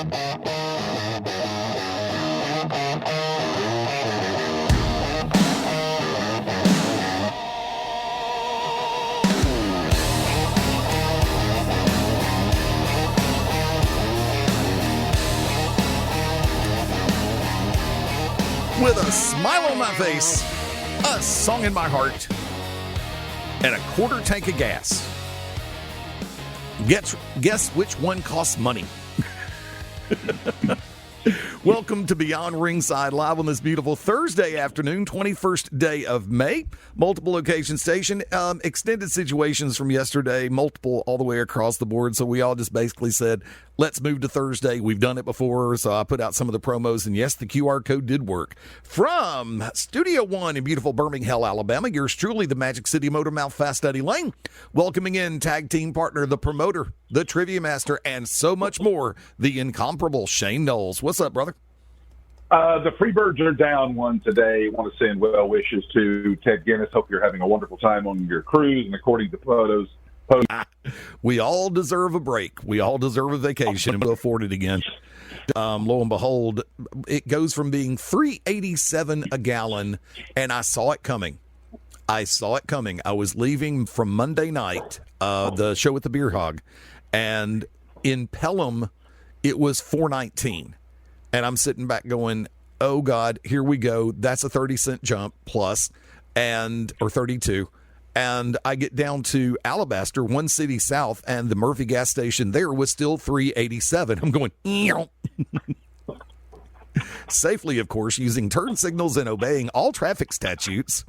With a smile on my face, a song in my heart, and a quarter tank of gas. Guess which one costs money? Welcome to Beyond Ringside, live on this beautiful Thursday afternoon, 21st day of May. Multiple location station, extended situations from yesterday, multiple all the way across the board. So we all just basically said, let's move to Thursday. We've done it before, so I put out some of the promos, and yes, the QR code did work. From Studio One in beautiful Birmingham, Alabama, yours truly, the Magic City Motor Mouth Fast Eddie Layne, welcoming in tag team partner, the promoter, the trivia master, and so much more, the incomparable Shane Noles. What's up, brother? The Freebirds are down one today. Want to send well wishes to Ted Guinness. Hope you're having a wonderful time on your cruise, and according to photos, we all deserve a break. We all deserve a vacation, and we'll afford it again. Lo and behold, it goes from being $3.87 a gallon, and I saw it coming. I was leaving from Monday night, the show with the Beer Hog, and in Pelham, it was $4.19. And I'm sitting back going, oh, God, here we go. That's a 30-cent jump plus, or 32. And I get down to Alabaster, one city south, and the Murphy gas station there was still $3.87. I'm going, eow. Safely, of course, using turn signals and obeying all traffic statutes.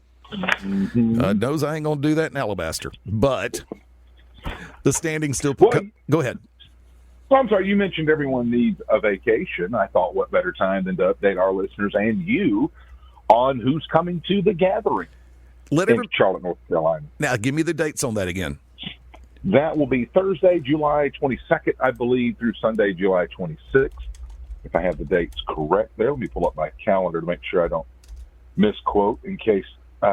Knows I ain't going to do that in Alabaster. But the standing still... Go ahead. Well, I'm sorry, you mentioned everyone needs a vacation. I thought what better time than to update our listeners and you on who's coming to the gathering in Charlotte, North Carolina. Now, give me the dates on that again. That will be Thursday, July 22nd, I believe, through Sunday, July 26th, if I have the dates correct there. Let me pull up my calendar to make sure I don't misquote in case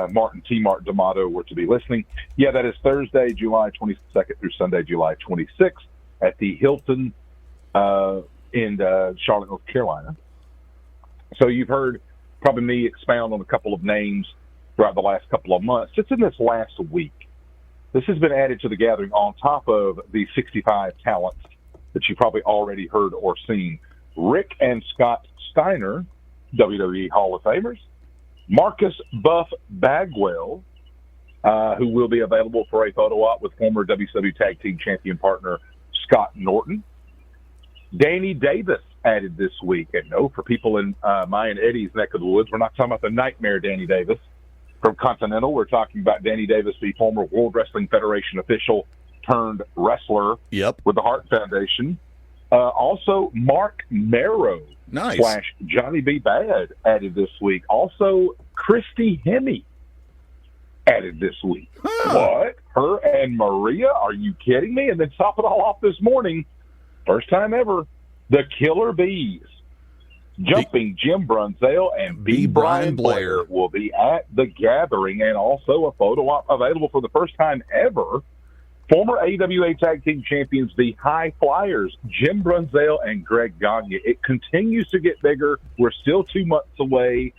Martin D'Amato were to be listening. Yeah, that is Thursday, July 22nd through Sunday, July 26th. At the Hilton in Charlotte, North Carolina. So you've heard probably me expound on a couple of names throughout the last couple of months. Just in this last week, this has been added to the gathering on top of the 65 talents that you probably already heard or seen. Rick and Scott Steiner, WWE Hall of Famers. Marcus Buff Bagwell, who will be available for a photo op with former WCW Tag Team Champion partner Scott Norton. Danny Davis added this week. And no, for people in my and Eddie's neck of the woods, we're not talking about the nightmare Danny Davis from Continental. We're talking about Danny Davis, the former World Wrestling Federation official turned wrestler with the Hart Foundation. Also, Mark Marrow / Johnny B. Bad added this week. Also, Christy Hemme added this week. What? Her and Maria? Are you kidding me? And then top it all off this morning, first time ever, the Killer Bees. Jumping Jim Brunzell and B. Brian Blair will be at the gathering, and also a photo op available for the first time ever. Former AWA Tag Team Champions, the High Flyers, Jim Brunzell and Greg Gagne. It continues to get bigger. We're still 2 months away.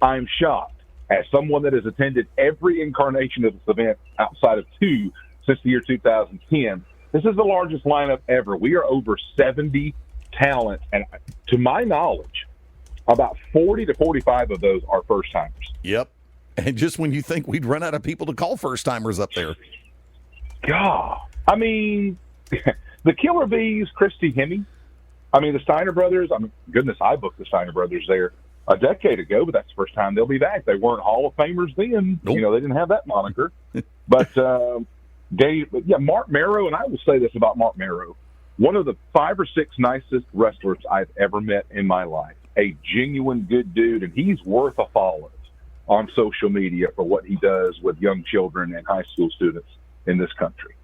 I'm shocked. As someone that has attended every incarnation of this event outside of two since the year 2010, this is the largest lineup ever. We are over 70 talent, and to my knowledge, about 40 to 45 of those are first-timers. Yep. And just when you think we'd run out of people to call first-timers up there. God. I mean, the Killer Bees, Christy Hemme, the Steiner brothers, goodness, I booked the Steiner brothers there a decade ago, but that's the first time they'll be back. They weren't Hall of Famers then. Nope. They didn't have that moniker. But Mark Marrow, and I will say this about Mark Marrow, one of the 5 or 6 nicest wrestlers I've ever met in my life. A genuine good dude, and he's worth a follow on social media for what he does with young children and high school students in this country.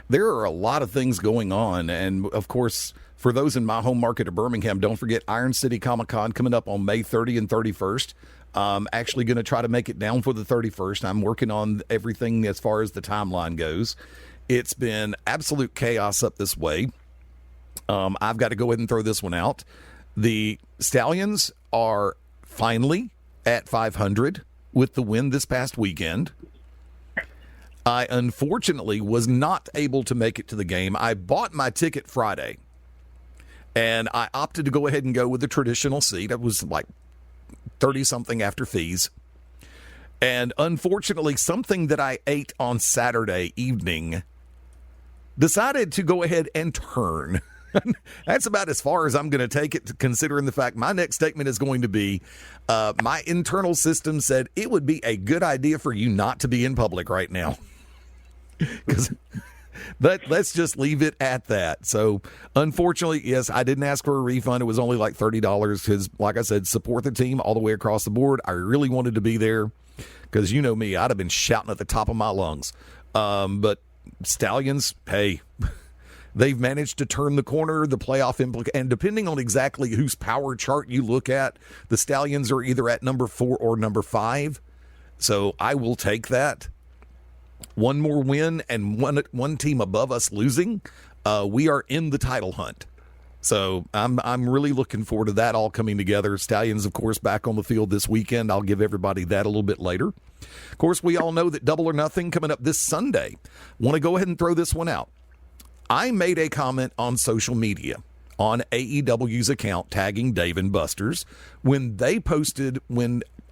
There are a lot of things going on, and of course, for those in my home market of Birmingham, don't forget Iron City Comic-Con coming up on May 30 and 31st. Actually going to try to make it down for the 31st. I'm working on everything as far as the timeline goes. It's been absolute chaos up this way. I've got to go ahead and throw this one out. The Stallions are finally at 500 with the win this past weekend. I unfortunately was not able to make it to the game. I bought my ticket Friday, and I opted to go ahead and go with the traditional seat. It was like 30-something after fees. And unfortunately, something that I ate on Saturday evening decided to go ahead and turn. That's about as far as I'm going to take it, considering the fact my next statement is going to be, my internal system said it would be a good idea for you not to be in public right now. Because let's just leave it at that. So, unfortunately, yes, I didn't ask for a refund. It was only like $30 because, like I said, support the team all the way across the board. I really wanted to be there because, you know me, I'd have been shouting at the top of my lungs. But Stallions, hey, they've managed to turn the corner, the playoff and depending on exactly whose power chart you look at, the Stallions are either at number 4 or number 5. So I will take that. One more win and one team above us losing, we are in the title hunt. So I'm really looking forward to that all coming together. Stallions, of course, back on the field this weekend. I'll give everybody that a little bit later. Of course, we all know that Double or Nothing coming up this Sunday. Want to go ahead and throw this one out. I made a comment on social media on AEW's account tagging Dave and Buster's when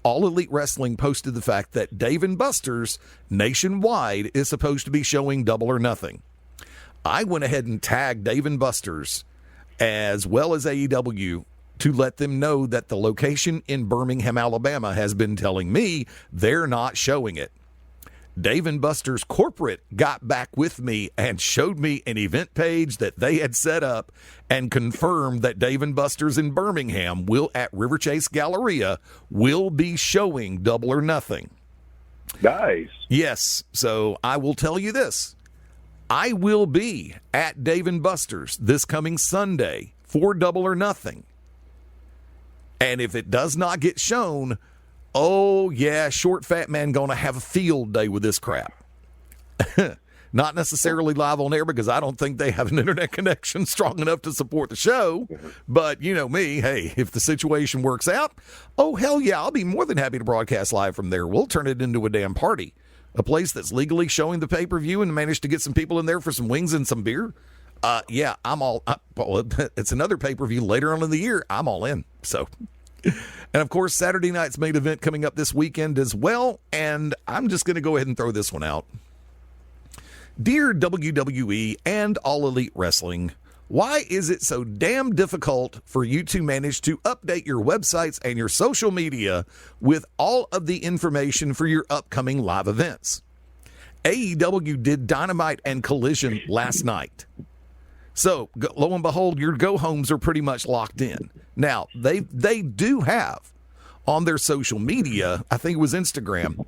All Elite Wrestling posted the fact that Dave & Buster's nationwide is supposed to be showing Double or Nothing. I went ahead and tagged Dave & Buster's as well as AEW to let them know that the location in Birmingham, Alabama has been telling me they're not showing it. Dave & Buster's corporate got back with me and showed me an event page that they had set up and confirmed that Dave & Buster's in Birmingham at River Chase Galleria will be showing Double or Nothing. Nice. Yes. So I will tell you this. I will be at Dave & Buster's this coming Sunday for Double or Nothing. And if it does not get shown, oh, yeah, short fat man going to have a field day with this crap. Not necessarily live on air because I don't think they have an internet connection strong enough to support the show. But you know me, hey, if the situation works out, oh, hell yeah, I'll be more than happy to broadcast live from there. We'll turn it into a damn party. A place that's legally showing the pay-per-view and managed to get some people in there for some wings and some beer. Yeah, it's another pay-per-view later on in the year. I'm all in. So... And, of course, Saturday night's main event coming up this weekend as well. And I'm just going to go ahead and throw this one out. Dear WWE and All Elite Wrestling, why is it so damn difficult for you to manage to update your websites and your social media with all of the information for your upcoming live events? AEW did Dynamite and Collision last night. So, lo and behold, your go-homes are pretty much locked in. Now, they do have on their social media, I think it was Instagram,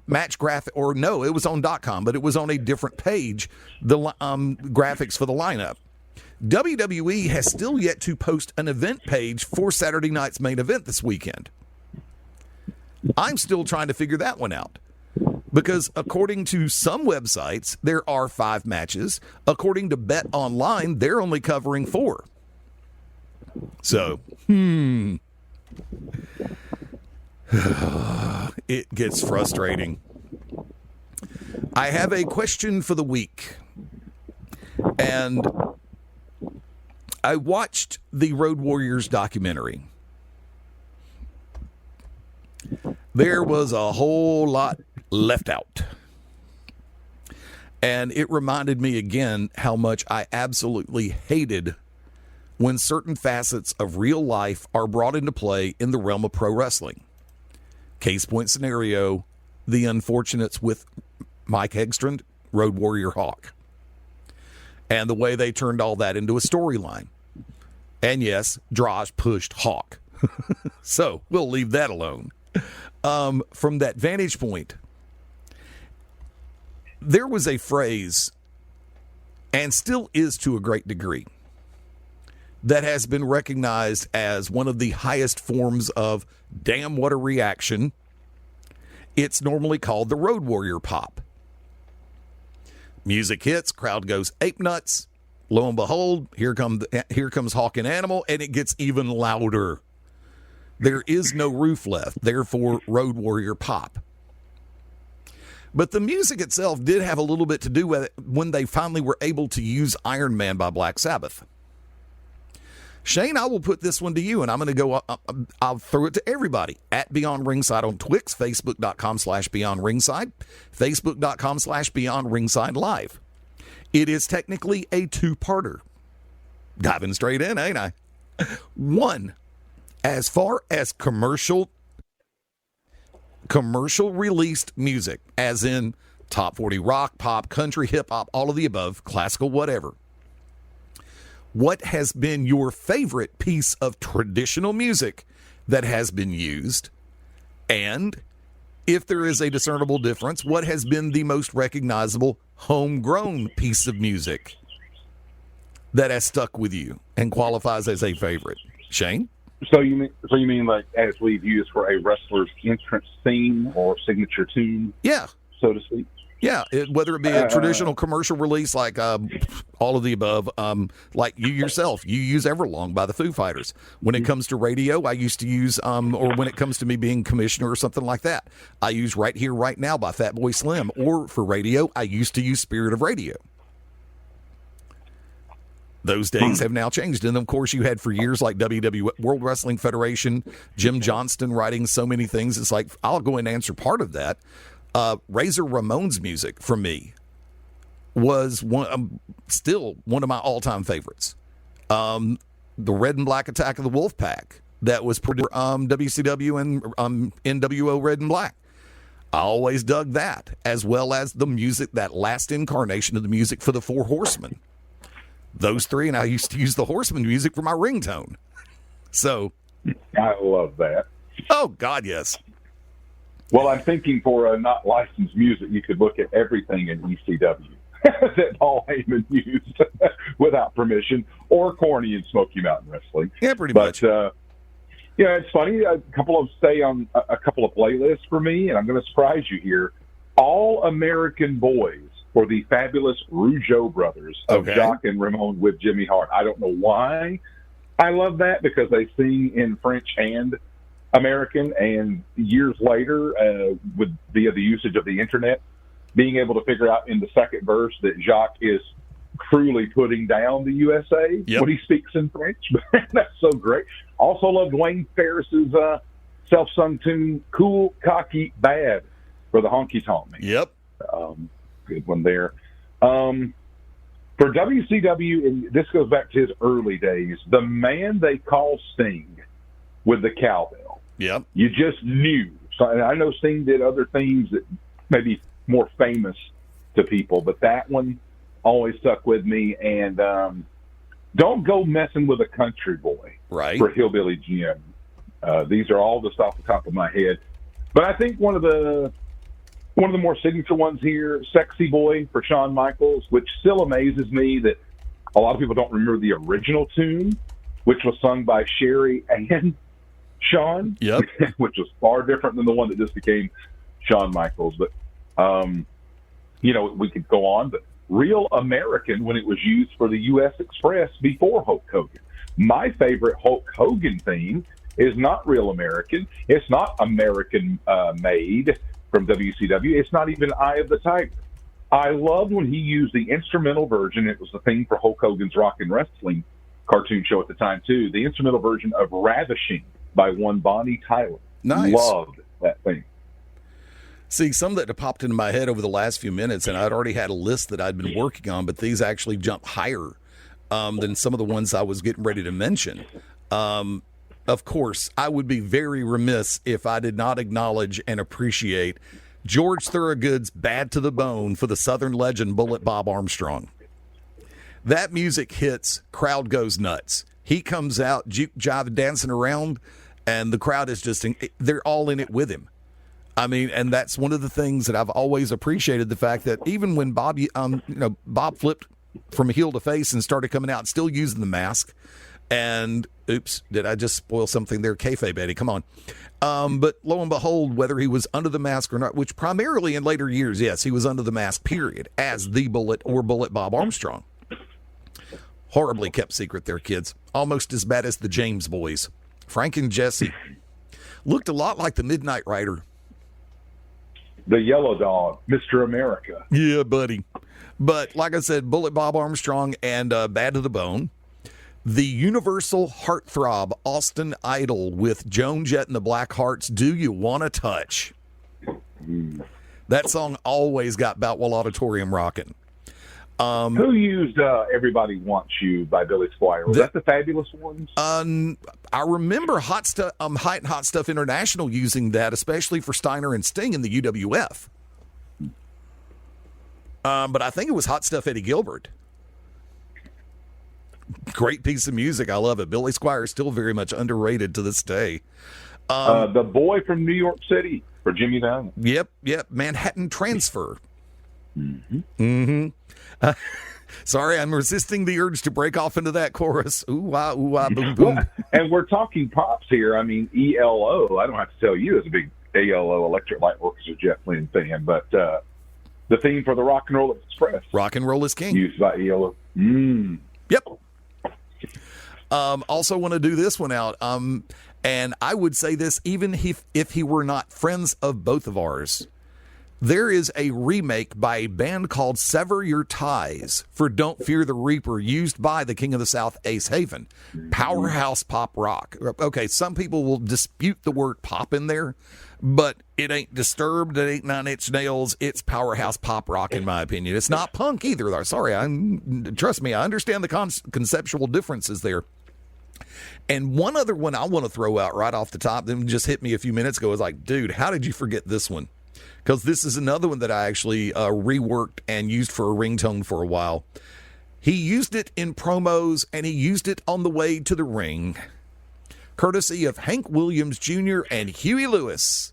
match graphic, or no, it was on .com, but it was on a different page, the graphics for the lineup. WWE has still yet to post an event page for Saturday night's main event this weekend. I'm still trying to figure that one out. Because according to some websites, there are 5 matches. According to Bet Online, they're only covering 4. So, it gets frustrating. I have a question for the week. And I watched the Road Warriors documentary. There was a whole lot left out. And it reminded me again how much I absolutely hated when certain facets of real life are brought into play in the realm of pro wrestling. Case point scenario, the unfortunates with Mike Hegstrand, Road Warrior Hawk, and the way they turned all that into a storyline. And yes, Drosh pushed Hawk. So we'll leave that alone. From that vantage point, there was a phrase, and still is to a great degree, that has been recognized as one of the highest forms of damn what a reaction. It's normally called the Road Warrior pop. Music hits, crowd goes ape nuts. Lo and behold, here comes Hawk and Animal, and it gets even louder. There is no roof left, therefore Road Warrior pop. But the music itself did have a little bit to do with it when they finally were able to use Iron Man by Black Sabbath. Shane, I will put this one to you, and I'm going to go, I'll throw it to everybody. At Beyond Ringside on Twix, Facebook.com/Beyond Ringside, Facebook.com/Beyond Ringside Live. It is technically a two-parter. Diving straight in, ain't I? One, as far as commercial released music, as in top 40 rock, pop, country, hip-hop, all of the above, classical, whatever. What has been your favorite piece of traditional music that has been used? And if there is a discernible difference, what has been the most recognizable homegrown piece of music that has stuck with you and qualifies as a favorite? Shane? So you mean like as we've used for a wrestler's entrance theme or signature tune? Yeah. So to speak? Yeah, whether it be a traditional commercial release like all of the above, like you yourself, you use Everlong by the Foo Fighters. When it comes to radio, I used to use, or when it comes to me being commissioner or something like that, I use Right Here, Right Now by Fatboy Slim. Or for radio, I used to use Spirit of Radio. Those days have now changed. And, of course, you had for years like WWE, World Wrestling Federation, Jim Johnston writing so many things. It's like, I'll go and answer part of that. Razor Ramon's music for me was still one of my all-time favorites. The Red and Black Attack of the Wolfpack that was produced WCW and NWO Red and Black. I always dug that, as well as the music, that last incarnation of the music for the Four Horsemen. Those three, and I used to use the Horseman music for my ringtone. So, I love that. Oh, God, yes. Well, I'm thinking for not licensed music, you could look at everything in ECW that Paul Heyman used without permission, or Corny in Smoky Mountain Wrestling. Yeah, pretty much. Yeah, it's funny. A couple of playlists for me, and I'm going to surprise you here. All American Boys for the fabulous Rougeau brothers of Jacques and Ramon with Jimmy Hart. I don't know why I love that, because they sing in French and American, and years later, via the usage of the internet, being able to figure out in the second verse that Jacques is truly putting down the USA when he speaks in French. That's so great. Also loved Wayne Ferris's self-sung tune, Cool, Cocky, Bad, for the Honky Tonk Man. Yep. Good one there. For WCW, and this goes back to his early days, the man they call Sting with the cowbell. Yep. You just knew. So, and I know Sting did other themes that may be more famous to people, but that one always stuck with me. And don't go messing with a country boy, right, for Hillbilly Jim. These are all just off the top of my head. But I think one of the more signature ones here, Sexy Boy for Shawn Michaels, which still amazes me that a lot of people don't remember the original tune, which was sung by Sherry and Shawn, which was far different than the one that just became Shawn Michaels. But, we could go on, but Real American, when it was used for the U.S. Express before Hulk Hogan. My favorite Hulk Hogan theme is not Real American. It's not American made from WCW. It's not even Eye of the Tiger. I loved when he used the instrumental version. It was the theme for Hulk Hogan's Rock and Wrestling cartoon show at the time, too. The instrumental version of Ravishing by one Bonnie Tyler. Nice. Loved that thing. See, some that have popped into my head over the last few minutes, and I'd already had a list that I'd been working on, but these actually jump higher than some of the ones I was getting ready to mention. Of course, I would be very remiss if I did not acknowledge and appreciate George Thorogood's Bad to the Bone for the Southern legend Bullet Bob Armstrong. That music hits, crowd goes nuts. He comes out, juke jive dancing around, and the crowd is just, they're all in it with him. I mean, and that's one of the things that I've always appreciated, the fact that even when Bob flipped from heel to face and started coming out, still using the mask, And oops, did I just spoil something there? Kayfabe, Eddie, come on. But lo and behold, whether he was under the mask or not, which primarily in later years, yes, he was under the mask, period, as the Bullet or Bullet Bob Armstrong. Horribly kept secret there, kids. Almost as bad as the James Boys. Frank and Jesse. Looked a lot like the Midnight Rider. The Yellow Dog, Mr. America. Yeah, buddy. But like I said, Bullet Bob Armstrong and Bad to the Bone. The Universal Heartthrob, Austin Idol with Joan Jett and the Blackhearts, Do You Wanna Touch? That song always got Boutwell Auditorium rocking. Who used Everybody Wants You by Billy Squier? Was that the Fabulous Ones? I remember Hot Stuff International using that, especially for Steiner and Sting in the UWF. But I think it was Hot Stuff Eddie Gilbert. Great piece of music. I love it. Billy Squier is still very much underrated to this day. The Boy from New York City for Jimmy Diamond. Yep. Manhattan Transfer. Sorry, I'm resisting the urge to break off into that chorus. Ooh, ah, boom, boom. Well, and we're talking pops here. I mean, ELO. I don't have to tell you as a big ELO, Electric Light Orchestra, Jeff Lynne fan, but the theme for the Rock and Roll Express. Rock and Roll is King. Used by ELO. Yep. Also want to do this one out. And I would say this, even if he were not friends of both of ours, there is a remake by a band called Sever Your Ties for Don't Fear the Reaper, used by the King of the South, Ace Haven. Powerhouse pop rock. Okay, some people will dispute the word pop in there, but it ain't Disturbed, it ain't Nine Inch Nails, it's powerhouse pop rock in my opinion. It's not punk either, though. Sorry, trust me, I understand the conceptual differences there. And one other one I want to throw out right off the top that just hit me a few minutes ago is like, dude, how did you forget this one? Because this is another one that I actually reworked and used for a ringtone for a while. He used it in promos, and he used it on the way to the ring. Courtesy of Hank Williams Jr. and Huey Lewis.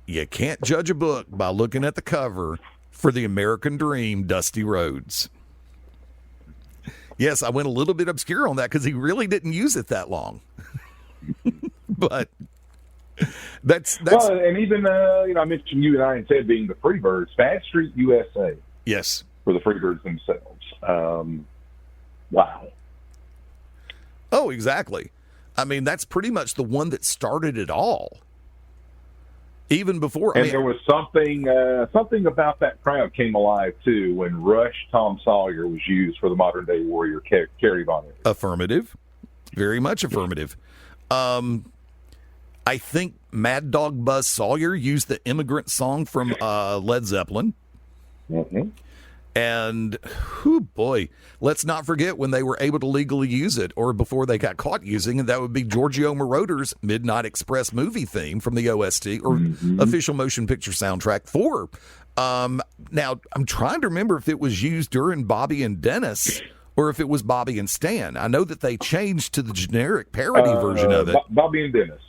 You can't judge a book by looking at the cover for The American Dream, Dusty Rhodes. Yes, I went a little bit obscure on that because he really didn't use it that long. But that's well, and even I mentioned you and I and Ted being the Freebirds, Fast Street USA. Yes, for the Freebirds themselves. Wow. Oh, exactly. I mean, that's pretty much the one that started it all. Even before, and there was something about that crowd came alive too when Rush Tom Sawyer was used for the Modern Day Warrior Kerry Von. Affirmative, very much affirmative. I think Mad Dog Buzz Sawyer used the Immigrant Song from Led Zeppelin. And, boy, let's not forget when they were able to legally use it, or before they got caught using it, that would be Giorgio Moroder's Midnight Express movie theme from the OST, or official motion picture soundtrack for. Now, I'm trying to remember if it was used during Bobby and Dennis, or if it was Bobby and Stan. I know that they changed to the generic parody version of it. Bobby and Dennis.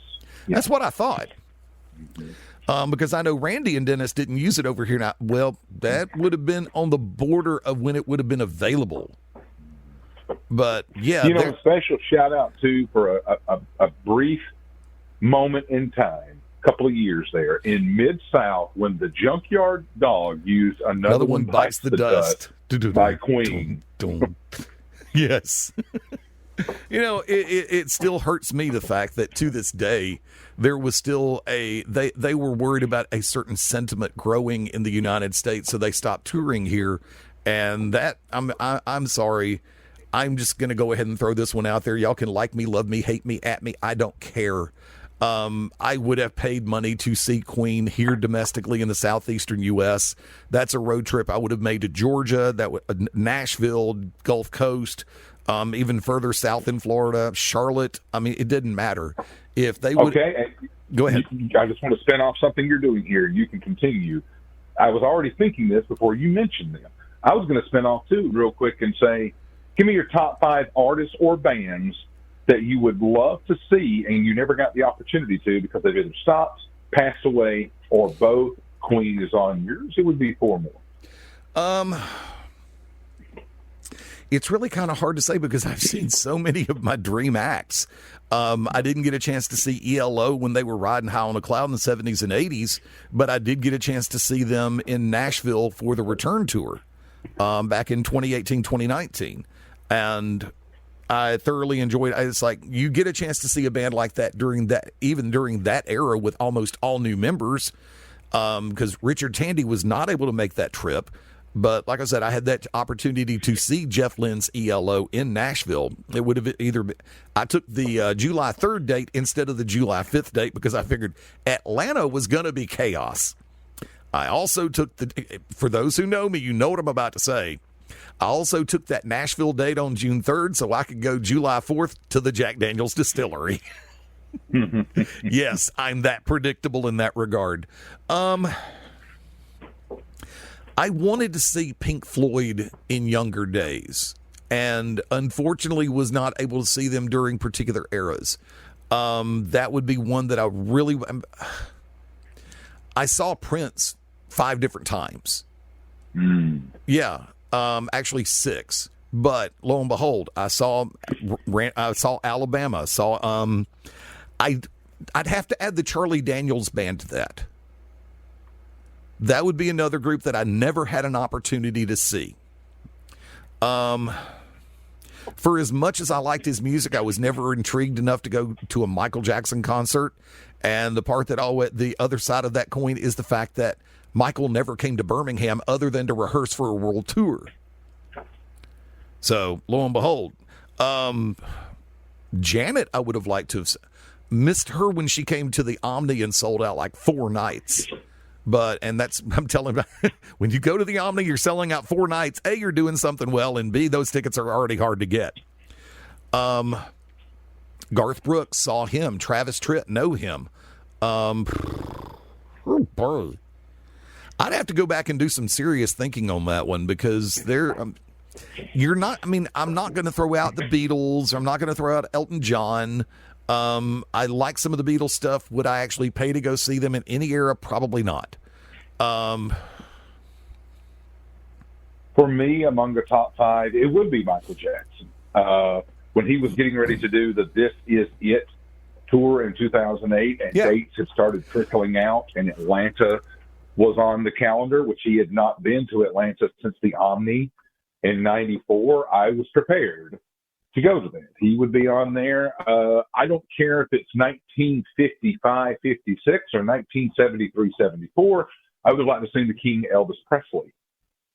Yeah. That's what I thought. Because I know Randy and Dennis didn't use it over here. Now, well, that would have been on the border of when it would have been available. But, yeah. A special shout-out, too, for a brief moment in time, a couple of years there, in Mid-South, when the Junkyard Dog used Another One Bites the Dust by Queen. Yes. It still hurts me, the fact that to this day, there was still they were worried about a certain sentiment growing in the United States, so they stopped touring here. And that, I'm sorry, I'm just going to go ahead and throw this one out there. Y'all can like me, love me, hate me, at me. I don't care. I would have paid money to see Queen here domestically in the southeastern U.S. That's a road trip I would have made to Georgia, Nashville, Gulf Coast, even further south in Florida, Charlotte. I mean, it didn't matter. If they would. Okay. Go ahead. I just want to spin off something you're doing here. You can continue. I was already thinking this before you mentioned them. I was going to spin off, too, real quick and say, give me your top 5 artists or bands that you would love to see and you never got the opportunity to because they've either stopped, passed away, or both. Queen is on yours. It would be 4 more. It's really kind of hard to say because I've seen so many of my dream acts. I didn't get a chance to see ELO when they were riding high on a cloud in the 70s and 80s, but I did get a chance to see them in Nashville for the return tour back in 2018, 2019. And I thoroughly enjoyed it. It's like you get a chance to see a band like that during that era with almost all new members, because Richard Tandy was not able to make that trip. But like I said, I had that opportunity to see Jeff Lynne's ELO in Nashville. It would have either been, I took the July 3rd date instead of the July 5th date because I figured Atlanta was going to be chaos. I also took for those who know me, you know what I'm about to say. I also took that Nashville date on June 3rd so I could go July 4th to the Jack Daniel's distillery. Yes, I'm that predictable in that regard. I wanted to see Pink Floyd in younger days, and unfortunately was not able to see them during particular eras. That would be one that I saw Prince 5 different times. Yeah, actually 6. But lo and behold, I saw Alabama. I'd have to add the Charlie Daniels Band to that. That would be another group that I never had an opportunity to see. For as much as I liked his music, I was never intrigued enough to go to a Michael Jackson concert. And the part that the other side of that coin is the fact that Michael never came to Birmingham other than to rehearse for a world tour. So, lo and behold, Janet, I would have liked to have missed her when she came to the Omni and sold out like 4 nights. I'm telling you, when you go to the Omni, you're selling out 4 nights. A, you're doing something well, and B, those tickets are already hard to get. Garth Brooks, saw him. Travis Tritt, know him. I'd have to go back and do some serious thinking on that one because I'm not going to throw out the Beatles. I'm not going to throw out Elton John. I like some of the Beatles stuff. Would I actually pay to go see them in any era? Probably not. For me, among the top 5, it would be Michael Jackson. When he was getting ready to do the This Is It tour in 2008, and dates had started trickling out, and Atlanta was on the calendar, which he had not been to Atlanta since the Omni in '94, I was prepared to go to that. He would be on there. I don't care if it's 1955, 56, or 1973, 74. I would like to see the King Elvis Presley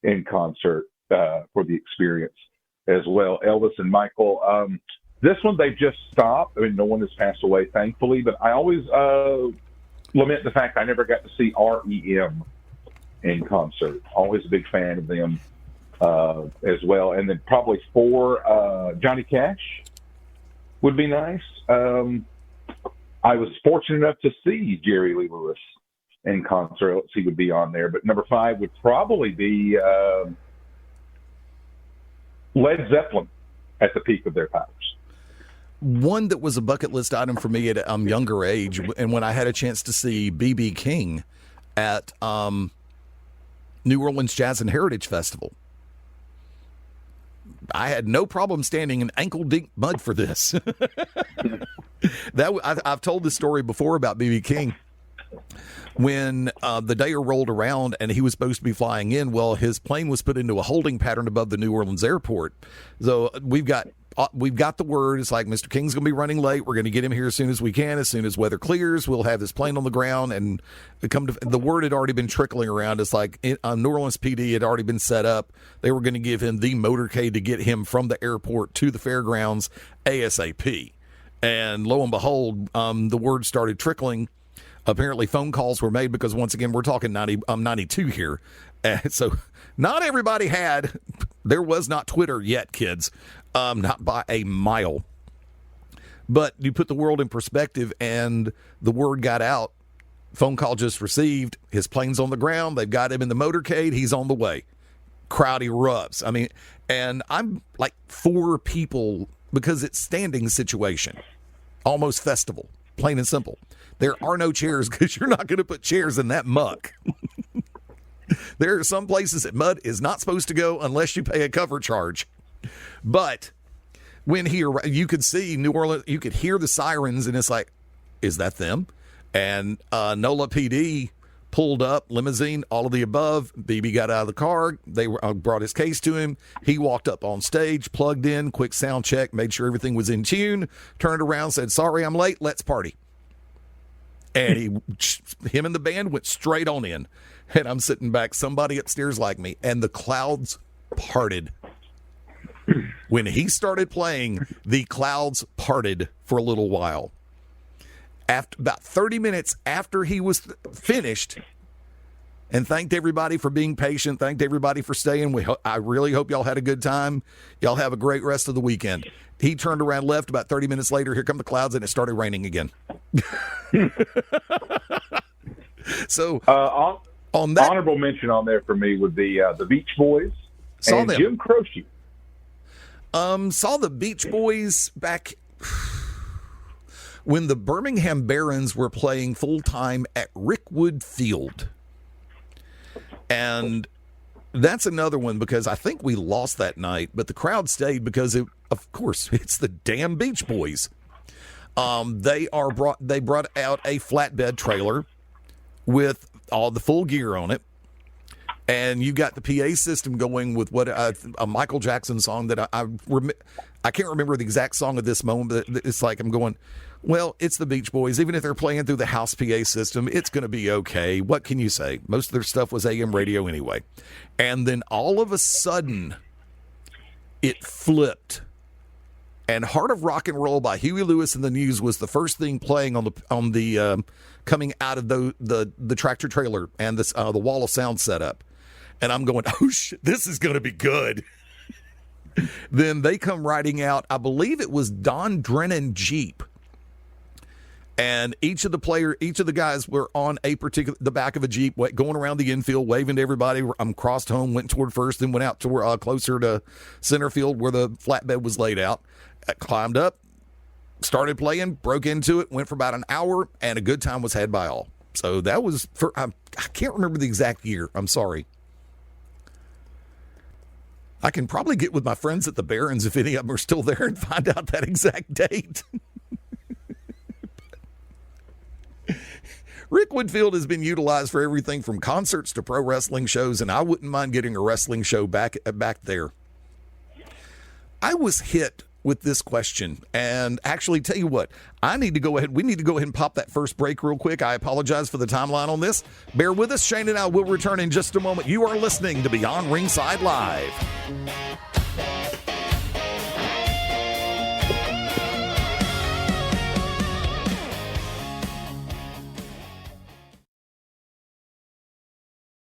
in concert for the experience as well. Elvis and Michael. This one, they just stopped. I mean, no one has passed away, thankfully, but I always lament the fact I never got to see REM in concert. Always a big fan of them. As well, and then probably 4, Johnny Cash would be nice. I was fortunate enough to see Jerry Lee Lewis in concert. Let's see, would be on there. But number 5 would probably be Led Zeppelin at the peak of their powers. One that was a bucket list item for me at a younger age, and when I had a chance to see B.B. King at New Orleans Jazz and Heritage Festival. I had no problem standing in ankle-deep mud for this. I've told this story before about B.B. King. When the day rolled around and he was supposed to be flying in, well, his plane was put into a holding pattern above the New Orleans airport. So we've got the word. It's like, Mr. King's going to be running late. We're going to get him here as soon as we can. As soon as weather clears, we'll have this plane on the ground. And the word had already been trickling around. It's like New Orleans PD had already been set up. They were going to give him the motorcade to get him from the airport to the fairgrounds ASAP. And lo and behold, the word started trickling. Apparently phone calls were made because, once again, we're talking 92 here. So not everybody there was not Twitter yet, kids. Not by a mile. But you put the world in perspective, and the word got out. Phone call just received. His plane's on the ground. They've got him in the motorcade. He's on the way. Crowd erupts. I mean, and I'm like 4 people because it's standing situation. Almost festival. Plain and simple. There are no chairs because you're not going to put chairs in that muck. There are some places that mud is not supposed to go unless you pay a cover charge. But when you could see New Orleans, you could hear the sirens, and it's like, is that them? And NOLA PD pulled up, limousine, all of the above. BB got out of the car. They brought his case to him. He walked up on stage, plugged in, quick sound check, made sure everything was in tune, turned around, said, sorry, I'm late. Let's party. And him and the band went straight on in. And I'm sitting back, somebody upstairs like me, and the clouds parted. When he started playing, the clouds parted for a little while. After about 30 minutes after he was finished, and thanked everybody for being patient, thanked everybody for staying. I really hope y'all had a good time. Y'all have a great rest of the weekend. He turned around, left. About 30 minutes later, here come the clouds, and it started raining again. So on that, honorable mention on there for me would be the Beach Boys and Jim Croce. Saw the Beach Boys back when the Birmingham Barons were playing full-time at Rickwood Field. And that's another one because I think we lost that night, but the crowd stayed because, of course, it's the damn Beach Boys. They brought out a flatbed trailer with all the full gear on it. And you got the PA system going with what a Michael Jackson song that I can't remember the exact song at this moment, but it's like I'm going, well, it's the Beach Boys. Even if they're playing through the house PA system, it's going to be okay. What can you say? Most of their stuff was AM radio anyway. And then all of a sudden, it flipped. And Heart of Rock and Roll by Huey Lewis and the News was the first thing playing on the coming out of the tractor trailer and the wall of sound setup. And I'm going, oh shit, this is going to be good. Then they come riding out. I believe it was Don Drennan Jeep. And each of the guys were on the back of a Jeep, going around the infield, waving to everybody. I'm crossed home, went toward first, then went out to closer to center field where the flatbed was laid out. I climbed up, started playing, broke into it, went for about an hour, and a good time was had by all. So that was I can't remember the exact year. I'm sorry. I can probably get with my friends at the Barons if any of them are still there and find out that exact date. Rickwood Field has been utilized for everything from concerts to pro wrestling shows, and I wouldn't mind getting a wrestling show back there. I was hit with this question, and actually, tell you what, we need to go ahead and pop that first break real quick. I apologize for the timeline on this. Bear with us. Shane and I will return in just a moment. You are listening to Beyond Ringside Live.